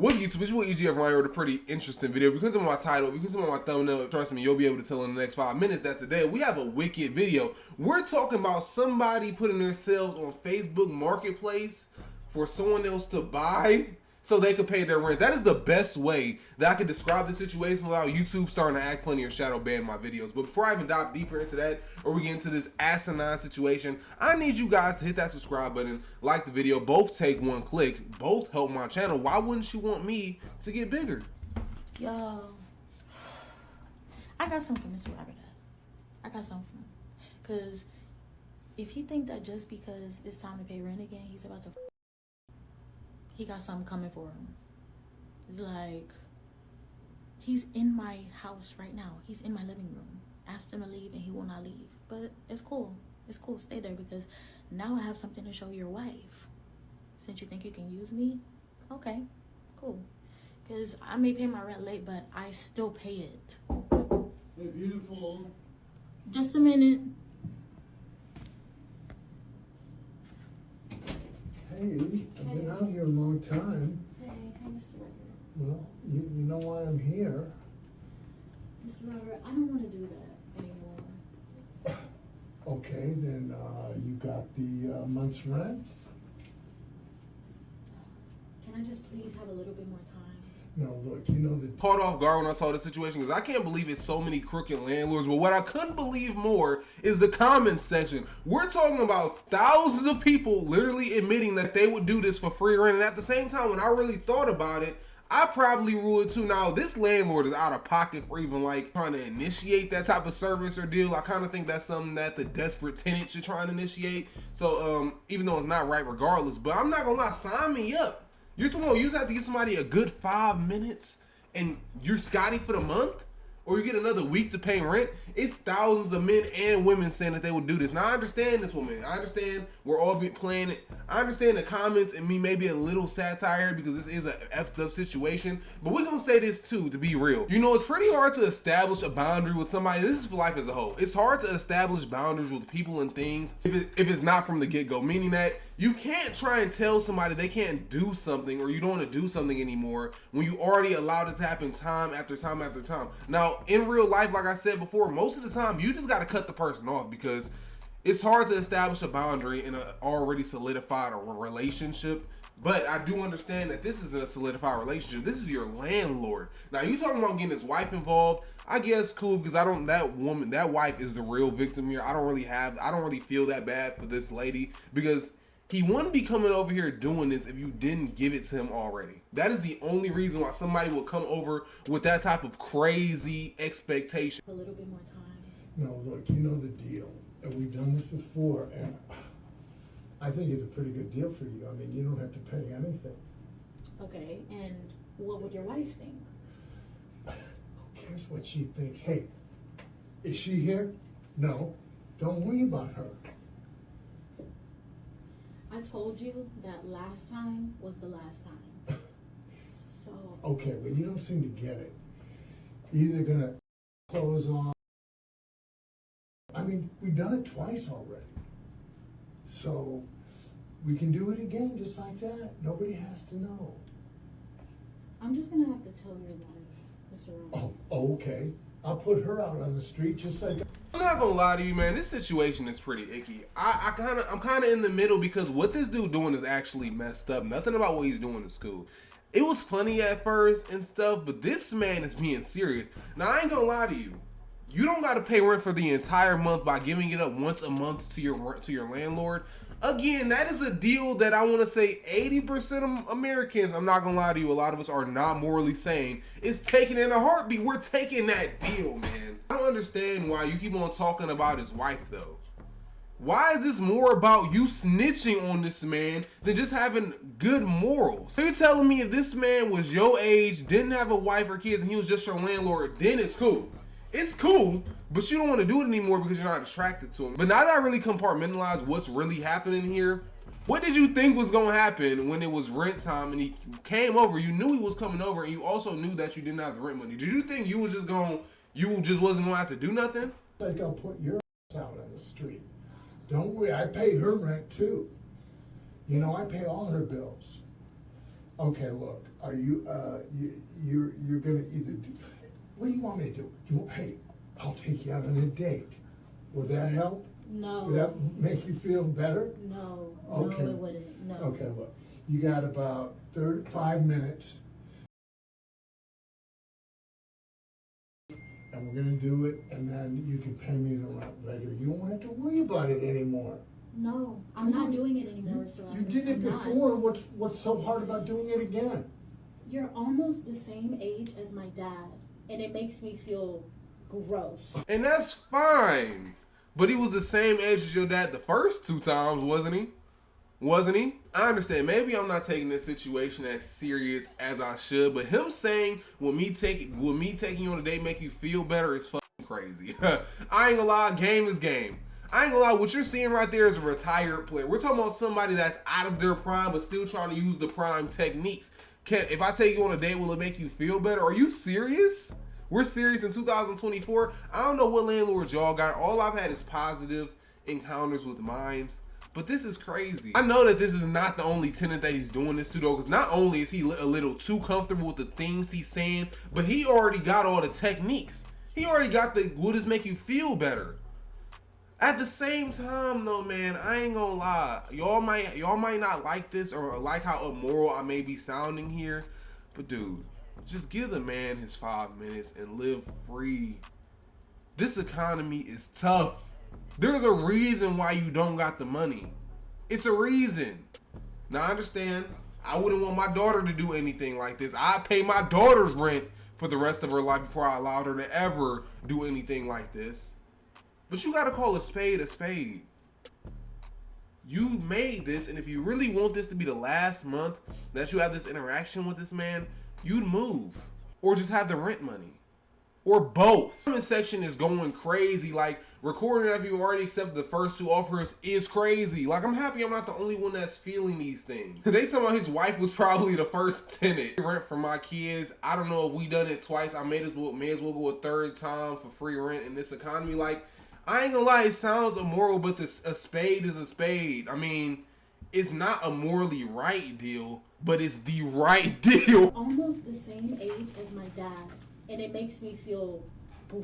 What's YouTube? It's your EGF.Ron with a pretty interesting video. If you can tell me my title, if you can tell me my thumbnail, trust me, you'll be able to tell in the next 5 minutes that today we have a wicked video. We're talking about somebody putting their sales on Facebook Marketplace for someone else to buy so they could pay their rent. That is the best way that I could describe the situation without YouTube starting to act funny or shadow ban my videos. But before I even dive deeper into that, or we get into this asinine situation, I need you guys to hit that subscribe button, like the video. Both take 1 click. Both help my channel. Why wouldn't you want me to get bigger? Yo, I got something for Mr. Robert. I got something for him. Because if he think that just because it's time to pay rent again, he's about to... He got something coming for him. It's like, he's in my house right now. He's in my living room. Asked him to leave and he will not leave. But it's cool. It's cool. Stay there because now I have something to show your wife. Since you think you can use me, okay, cool. Because I may pay my rent late, but I still pay it. Hey, beautiful. Just a minute. Hey, I've been out here a long time. Hey, Mr. Robert. Well, you know why I'm here. Mr. Robert, I don't want to do that anymore. Okay, then you got the month's rent? Can I just please have a little bit more time? No, look, you know the... Caught off guard when I saw the situation because I can't believe it's so many crooked landlords. But what I couldn't believe more is the comments section. We're talking about thousands of people literally admitting that they would do this for free rent. And at the same time, when I really thought about it, I probably rule it too. Now, this landlord is out of pocket for even like trying to initiate that type of service or deal. I kind of think that's something that the desperate tenant should try and initiate. So even though it's not right regardless, but I'm not gonna lie, sign me up. You just have to give somebody a good 5 minutes and you're Scotty for the month, or you get another week to pay rent. It's thousands of men and women saying that they would do this. Now I understand this woman. I understand we're all playing it. I understand the comments and me maybe a little satire because this is a effed up situation. But we're gonna say this too, to be real. You know, it's pretty hard to establish a boundary with somebody. This is for life as a whole. It's hard to establish boundaries with people and things if it's not from the get-go, meaning that you can't try and tell somebody they can't do something or you don't want to do something anymore when you already allowed it to happen time after time after time. Now, in real life, like I said before, most of the time you just got to cut the person off because it's hard to establish a boundary in an already solidified relationship. But I do understand that this isn't a solidified relationship. This is your landlord. Now, you talking about getting his wife involved. I guess cool because that wife is the real victim here. I don't really feel that bad for this lady because he wouldn't be coming over here doing this if you didn't give it to him already. That is the only reason why somebody will come over with that type of crazy expectation. A little bit more time. No, look, you know the deal. And we've done this before, and I think it's a pretty good deal for you. I mean, you don't have to pay anything. Okay, and what would your wife think? Who cares what she thinks? Hey, is she here? No, don't worry about her. I told you that last time was the last time. So... Okay, well, you don't seem to get it. You're either gonna close on... I mean, we've done it twice already. So, we can do it again just like that. Nobody has to know. I'm just gonna have to tell your wife, Mr. Ron. Oh, okay. I'll put her out on the street just like... I'm not gonna lie to you, man. This situation is pretty icky. I'm kind of in the middle because what this dude doing is actually messed up. Nothing about what he's doing is cool. It was funny at first and stuff, but this man is being serious. Now, I ain't gonna lie to you. You don't gotta pay rent for the entire month by giving it up once a month to your landlord. Again, that is a deal that I want to say 80% of Americans, I'm not gonna lie to you, a lot of us are not morally sane, is taking in a heartbeat. We're taking that deal, man. I don't understand why you keep on talking about his wife though. Why is this more about you snitching on this man than just having good morals? So you're telling me if this man was your age, didn't have a wife or kids, and he was just your landlord, then it's cool. It's cool, but you don't want to do it anymore because you're not attracted to him. But now that I really compartmentalize what's really happening here, what did you think was going to happen when it was rent time and he came over? You knew he was coming over and you also knew that you didn't have the rent money. Did you think you wasn't going to have to do nothing? Like I'll put your ass out on the street. Don't worry, I pay her rent too. You know, I pay all her bills. Okay, look, are you, you're gonna either do, what do you want me to do? Hey, I'll take you out on a date. Will that help? No. Would that make you feel better? No. Okay. No, it wouldn't. No. Okay, look, you got about 35 minutes. And we're gonna do it, and then you can pay me the rent later. You don't have to worry about it anymore. No, I'm not doing it anymore, Mr. You Robert. did it I'm not. before, what's so hard about doing it again? You're almost the same age as my dad, and it makes me feel gross. And that's fine. But he was the same age as your dad the first 2 times, wasn't he? Wasn't he? I understand. Maybe I'm not taking this situation as serious as I should, but him saying will me taking you on a date make you feel better is fucking crazy. I ain't gonna lie, game is game. I ain't gonna lie, what you're seeing right there is a retired player. We're talking about somebody that's out of their prime but still trying to use the prime techniques. If I take you on a date, will it make you feel better? Are you serious? We're serious in 2024. I don't know what landlords y'all got. All I've had is positive encounters with mines. But this is crazy. I know that this is not the only tenant that he's doing this to, though, because not only is he a little too comfortable with the things he's saying, but he already got all the techniques. He already got the will this make you feel better. At the same time, though, man, I ain't gonna lie. Y'all might not like this or like how immoral I may be sounding here, but dude, just give the man his 5 minutes and live free. This economy is tough. There's a reason why you don't got the money. It's a reason. Now, I understand. I wouldn't want my daughter to do anything like this. I pay my daughter's rent for the rest of her life before I allowed her to ever do anything like this. But you gotta call a spade a spade. You made this, and if you really want this to be the last month that you have this interaction with this man, you'd move. Or just have the rent money. Or both. The comment section is going crazy. Like, recording after you already accepted the first 2 offers is crazy. Like, I'm happy I'm not the only one that's feeling these things. They talking about his wife was probably the first tenant. Rent for my kids. I don't know if we done it twice. I may as well go a 3rd time for free rent in this economy. Like, I ain't gonna lie, it sounds immoral, but a spade is a spade. I mean, it's not a morally right deal, but it's the right deal. Almost the same age as my dad, and it makes me feel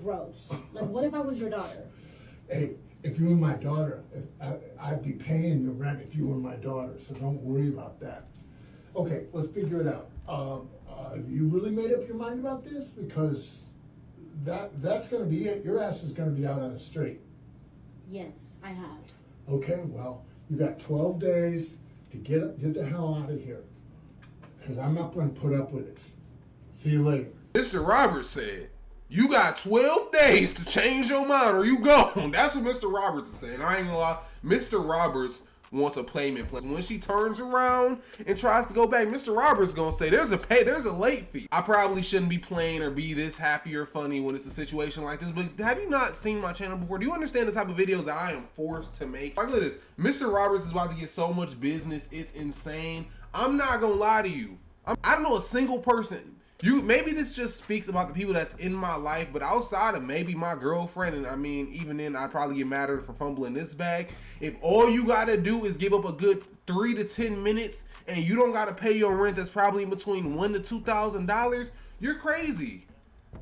gross. Like, what if I was your daughter? Hey, if you were my daughter, I'd be paying the rent if you were my daughter, so don't worry about that. Okay, let's figure it out. You really made up your mind about this? Because that's gonna be it. Your ass is gonna be out on the street. Yes, I have. Okay, well, you got 12 days to get the hell out of here. Because I'm not gonna put up with this. See you later. Mr. Roberts said, you got 12 days to change your mind or you gone. That's what Mr. Roberts is saying. I ain't gonna lie. Mr. Roberts wants a payment plan. When she turns around and tries to go back, Mr. Roberts gonna say, there's a late fee. I probably shouldn't be playing or be this happy or funny when it's a situation like this, but have you not seen my channel before? Do you understand the type of videos that I am forced to make? Like, look at this. Mr. Roberts is about to get so much business. It's insane. I'm not gonna lie to you. I don't know a single person. Maybe this just speaks about the people that's in my life, but outside of maybe my girlfriend, and I mean, even then, I'd probably get mad at her for fumbling this bag. If all you gotta do is give up a good 3 to 10 minutes, and you don't gotta pay your rent that's probably in between $1,000 to $2,000, you're crazy.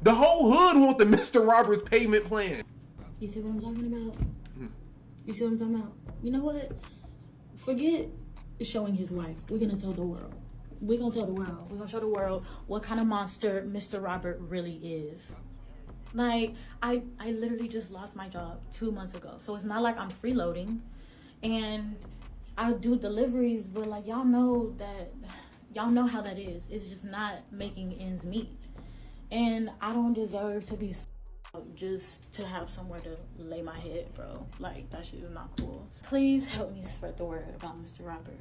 The whole hood want the Mr. Roberts payment plan. You see what I'm talking about? You see what I'm talking about? You know what? Forget showing his wife. We're gonna tell the world. We're gonna tell the world. We're gonna show the world what kind of monster Mr. Robert really is. Like, I literally just lost my job 2 months ago. So it's not like I'm freeloading. And I do deliveries, but like, y'all know how that is. It's just not making ends meet. And I don't deserve to be just to have somewhere to lay my head, bro. Like, that shit is not cool. Please help me spread the word about Mr. Robert.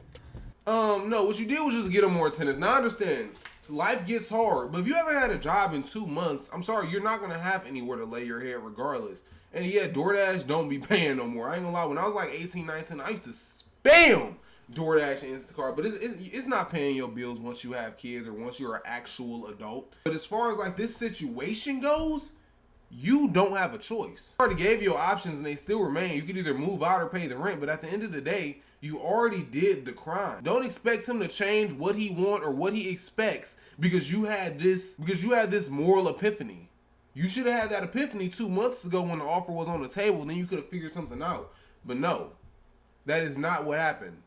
No, what you did was just get him more attendance. Now I understand, life gets hard, but if you haven't had a job in 2 months, I'm sorry, you're not gonna have anywhere to lay your head regardless. And yeah, DoorDash don't be paying no more. I ain't gonna lie, when I was like 18, 19, I used to spam DoorDash and Instacart, but it's not paying your bills once you have kids or once you're an actual adult. But as far as like this situation goes, you don't have a choice. I already gave you options and they still remain. You could either move out or pay the rent, but at the end of the day, you already did the crime. Don't expect him to change what he wants or what he expects because you had this moral epiphany. You should have had that epiphany 2 months ago when the offer was on the table, and then you could have figured something out. But no, that is not what happened.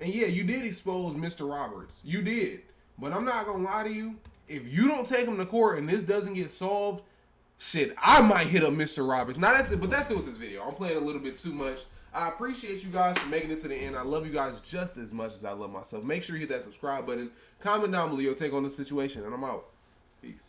And yeah, you did expose Mr. Roberts. You did. But I'm not gonna lie to you. If you don't take him to court and this doesn't get solved, shit, I might hit up Mr. Roberts. Now that's it, but that's it with this video. I'm playing a little bit too much. I appreciate you guys for making it to the end. I love you guys just as much as I love myself. Make sure you hit that subscribe button. Comment down below your take on this situation, and I'm out. Peace.